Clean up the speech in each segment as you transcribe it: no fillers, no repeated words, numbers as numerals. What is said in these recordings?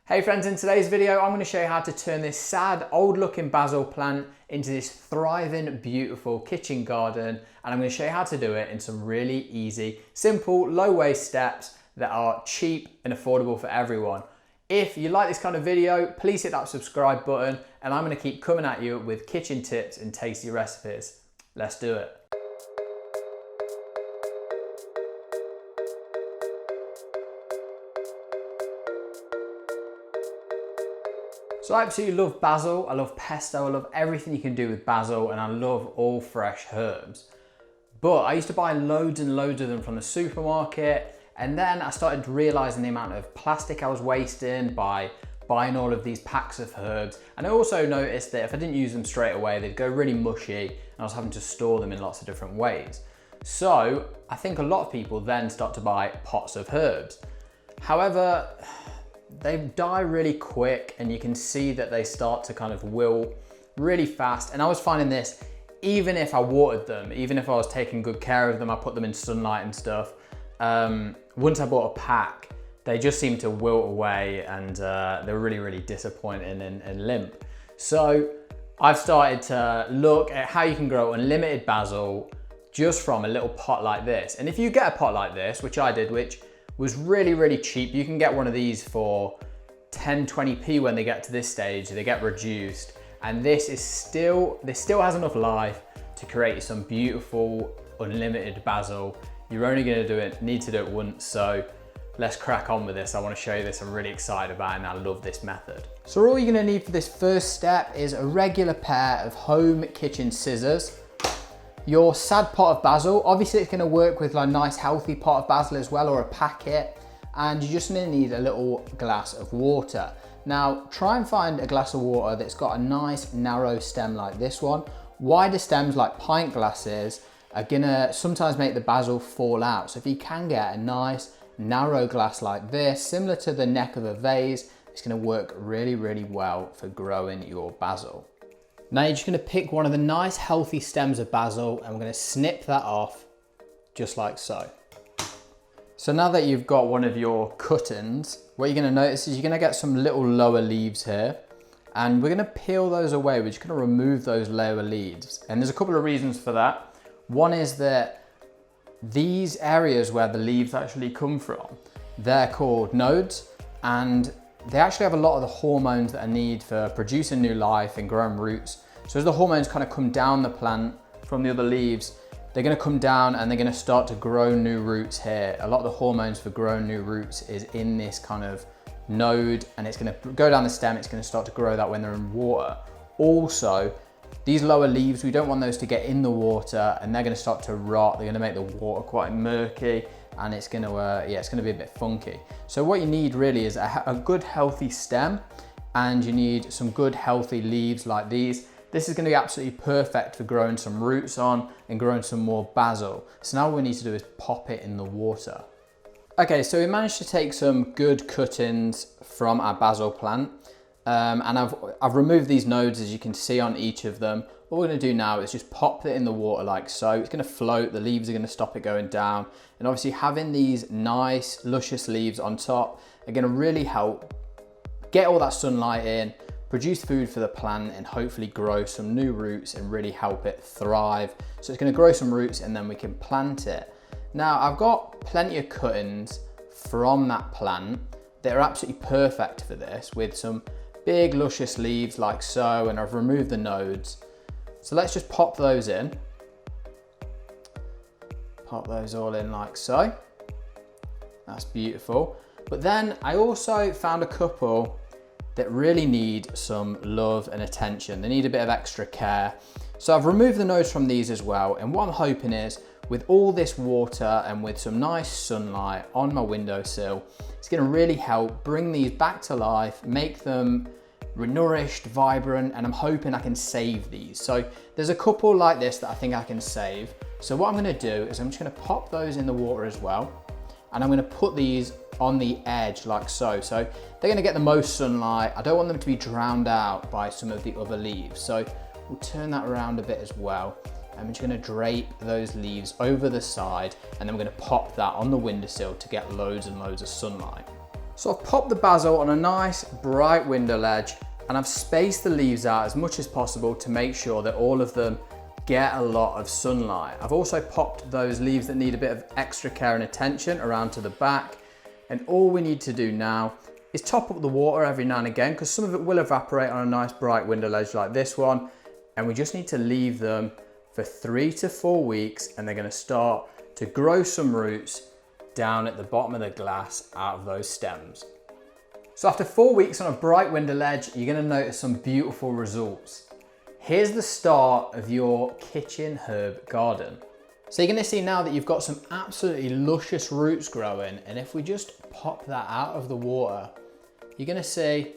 Hey friends, in today's video I'm going to show you how to turn this sad old looking basil plant into this thriving beautiful kitchen garden, and I'm going to show you how to do it in some really easy, simple, low waste steps that are cheap and affordable for everyone. If you like this kind of video, please hit that subscribe button and I'm going to keep coming at you with kitchen tips and tasty recipes. Let's do it. So I absolutely love basil, I love pesto, I love everything you can do with basil, and I love all fresh herbs. But I used to buy loads and loads of them from the supermarket, and then I started realizing the amount of plastic I was wasting by buying all of these packs of herbs. And I also noticed that if I didn't use them straight away, they'd go really mushy, and I was having to store them in lots of different ways. So I think a lot of people then start to buy pots of herbs. However, they die really quick and you can see that they start to kind of wilt really fast. And I was finding this, even if I watered them, even if I was taking good care of them, I put them in sunlight and stuff. Once I bought a pack, they just seemed to wilt away, and they're really, really disappointing and limp. So I've started to look at how you can grow unlimited basil just from a little pot like this. And if you get a pot like this, which I did, which was really, really cheap. You can get one of these for 10, 20p when they get to this stage, they get reduced. And this still has enough life to create some beautiful, unlimited basil. You're only gonna need to do it once, so let's crack on with this. I wanna show you this, I'm really excited about it and I love this method. So all you're gonna need for this first step is a regular pair of home kitchen scissors. Your sad pot of basil, obviously it's gonna work with a nice healthy pot of basil as well, or a packet, and you're just gonna need a little glass of water. Now, try and find a glass of water that's got a nice narrow stem like this one. Wider stems like pint glasses are gonna sometimes make the basil fall out. So if you can get a nice narrow glass like this, similar to the neck of a vase, it's gonna work really, really well for growing your basil. Now you're just gonna pick one of the nice healthy stems of basil and we're gonna snip that off just like so. So now that you've got one of your cuttings, what you're gonna notice is you're gonna get some little lower leaves here, and we're gonna peel those away. We're just gonna remove those lower leaves. And there's a couple of reasons for that. One is that these areas where the leaves actually come from, they're called nodes, and they actually have a lot of the hormones that are needed for producing new life and growing roots. So as the hormones kind of come down the plant from the other leaves, they're gonna come down and they're gonna start to grow new roots here. A lot of the hormones for growing new roots is in this kind of node, and it's gonna go down the stem, it's gonna start to grow that when they're in water. Also, these lower leaves, we don't want those to get in the water and they're gonna start to rot. They're gonna make the water quite murky, and it's gonna, it's gonna be a bit funky. So what you need really is a good healthy stem, and you need some good healthy leaves like these. This is gonna be absolutely perfect for growing some roots on and growing some more basil. So now what we need to do is pop it in the water. Okay, so we managed to take some good cuttings from our basil plant. And I've removed these nodes, as you can see on each of them. What we're gonna do now is just pop it in the water like so. It's gonna float, the leaves are gonna stop it going down. And obviously having these nice, luscious leaves on top are gonna really help get all that sunlight in, produce food for the plant, and hopefully grow some new roots and really help it thrive. So it's gonna grow some roots and then we can plant it. Now I've got plenty of cuttings from that plant that are absolutely perfect for this, with some big luscious leaves like so, and I've removed the nodes. So let's just pop those in. Pop those all in like so. That's beautiful. But then I also found a couple that really need some love and attention. They need a bit of extra care. So I've removed the nodes from these as well. And what I'm hoping is, with all this water and with some nice sunlight on my windowsill, it's gonna really help bring these back to life, make them nourished, vibrant, and I'm hoping I can save these. So there's a couple like this that I think I can save. So what I'm gonna do is I'm just gonna pop those in the water as well, and I'm gonna put these on the edge like so. So they're gonna get the most sunlight. I don't want them to be drowned out by some of the other leaves. So we'll turn that around a bit as well. I'm just gonna drape those leaves over the side, and then we're gonna pop that on the windowsill to get loads and loads of sunlight. So I've popped the basil on a nice bright window ledge, and I've spaced the leaves out as much as possible to make sure that all of them get a lot of sunlight. I've also popped those leaves that need a bit of extra care and attention around to the back. And all we need to do now is top up the water every now and again, because some of it will evaporate on a nice bright window ledge like this one. And we just need to leave them for 3 to 4 weeks, and they're going to start to grow some roots down at the bottom of the glass out of those stems. So after 4 weeks on a bright window ledge, you're going to notice some beautiful results. Here's the start of your kitchen herb garden. So you're going to see now that you've got some absolutely luscious roots growing, and if we just pop that out of the water, you're going to see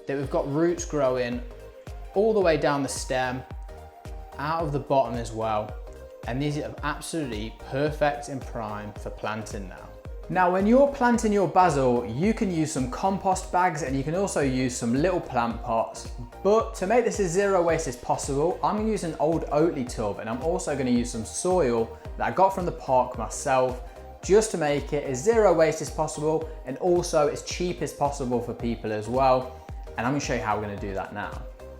that we've got roots growing all the way down the stem, out of the bottom as well. And these are absolutely perfect and prime for planting now. Now, when you're planting your basil, you can use some compost bags, and you can also use some little plant pots. But to make this as zero waste as possible, I'm gonna use an old Oatly tub, and I'm also gonna use some soil that I got from the park myself, just to make it as zero waste as possible, and also as cheap as possible for people as well. And I'm gonna show you how we're gonna do that now.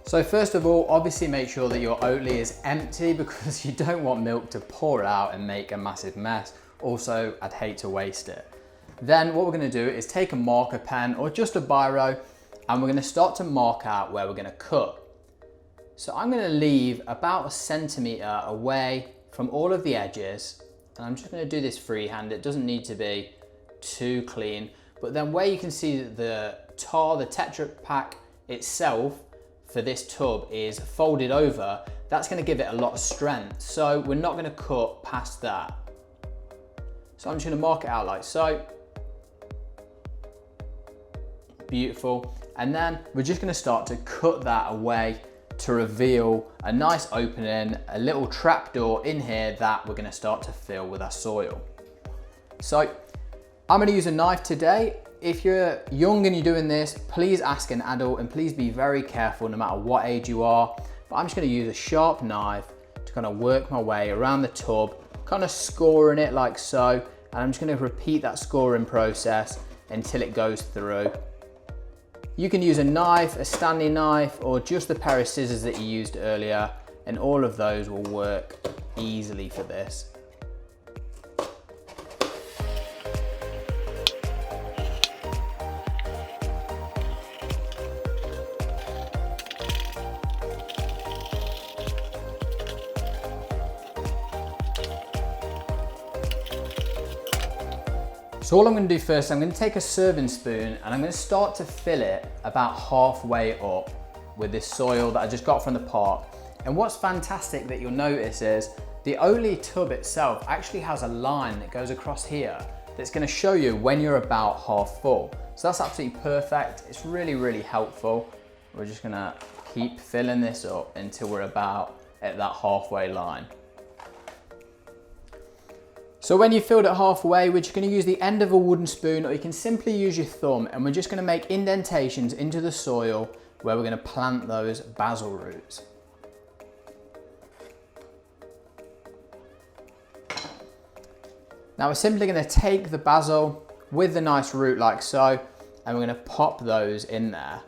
So first of all, obviously make sure that your Oatly is empty, because you don't want milk to pour out and make a massive mess. Also, I'd hate to waste it. Then what we're gonna do is take a marker pen or just a biro, and we're gonna start to mark out where we're gonna cut. So I'm gonna leave about 1 centimeter away from all of the edges, and I'm just gonna do this freehand. It doesn't need to be too clean, but then where you can see that the Tetra Pak itself for this tub is folded over, that's gonna give it a lot of strength. So we're not gonna cut past that. So I'm just gonna mark it out like so. Beautiful. And then we're just gonna start to cut that away to reveal a nice opening, a little trapdoor in here that we're gonna start to fill with our soil. So I'm gonna use a knife today. If you're young and you're doing this, please ask an adult, and please be very careful no matter what age you are. But I'm just gonna use a sharp knife to kind of work my way around the tub, kind of scoring it like so. And I'm just gonna repeat that scoring process until it goes through. You can use a knife, a Stanley knife, or just the pair of scissors that you used earlier, and all of those will work easily for this. So all I'm going to do first, I'm going to take a serving spoon, and I'm going to start to fill it about halfway up with this soil that I just got from the park. And what's fantastic that you'll notice is the Oatly tub itself actually has a line that goes across here that's going to show you when you're about half full. So that's absolutely perfect. It's really, really helpful. We're just going to keep filling this up until we're about at that halfway line. So when you've filled it halfway, we're just going to use the end of a wooden spoon, or you can simply use your thumb, and we're just going to make indentations into the soil where we're going to plant those basil roots. Now we're simply going to take the basil with the nice root like so, and we're going to pop those in there.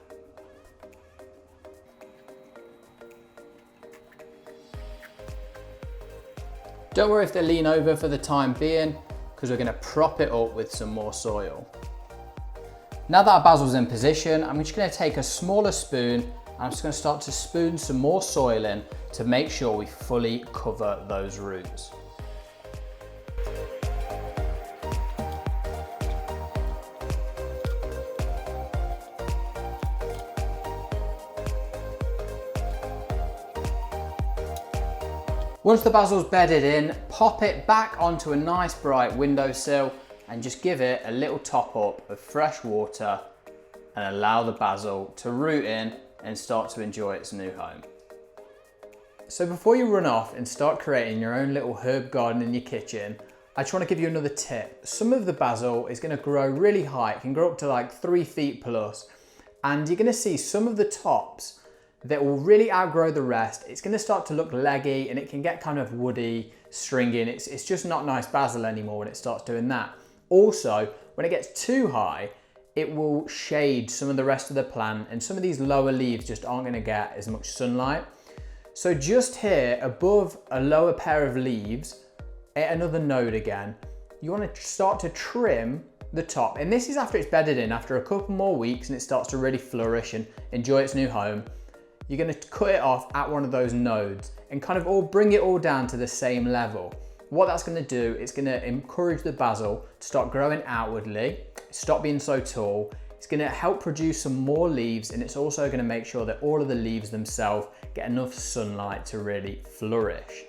Don't worry if they lean over for the time being, because we're going to prop it up with some more soil. Now that our basil's in position, I'm just going to take a smaller spoon, and I'm just going to start to spoon some more soil in to make sure we fully cover those roots. Once the basil's bedded in, pop it back onto a nice bright windowsill and just give it a little top up of fresh water and allow the basil to root in and start to enjoy its new home. So before you run off and start creating your own little herb garden in your kitchen, I just want to give you another tip. Some of the basil is going to grow really high. It can grow up to like 3 feet plus, and you're going to see some of the tops that will really outgrow the rest. It's going to start to look leggy, and it can get kind of woody, stringy, and it's just not nice basil anymore when it starts doing that. Also, when it gets too high, it will shade some of the rest of the plant, and some of these lower leaves just aren't going to get as much sunlight. So just here above a lower pair of leaves, at another node again, you want to start to trim the top. And this is after it's bedded in, after a couple more weeks and it starts to really flourish and enjoy its new home. You're going to cut it off at one of those nodes and kind of all bring it all down to the same level. What that's going to do, it's going to encourage the basil to start growing outwardly, stop being so tall. It's going to help produce some more leaves, and it's also going to make sure that all of the leaves themselves get enough sunlight to really flourish.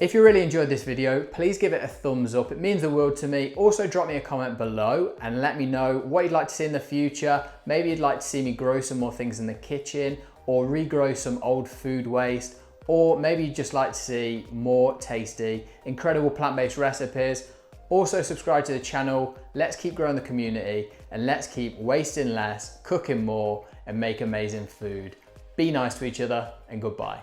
If you really enjoyed this video, please give it a thumbs up. It means the world to me. Also drop me a comment below and let me know what you'd like to see in the future. Maybe you'd like to see me grow some more things in the kitchen, or regrow some old food waste, or maybe you'd just like to see more tasty, incredible plant-based recipes. Also subscribe to the channel. Let's keep growing the community, and let's keep wasting less, cooking more, and make amazing food. Be nice to each other, and goodbye.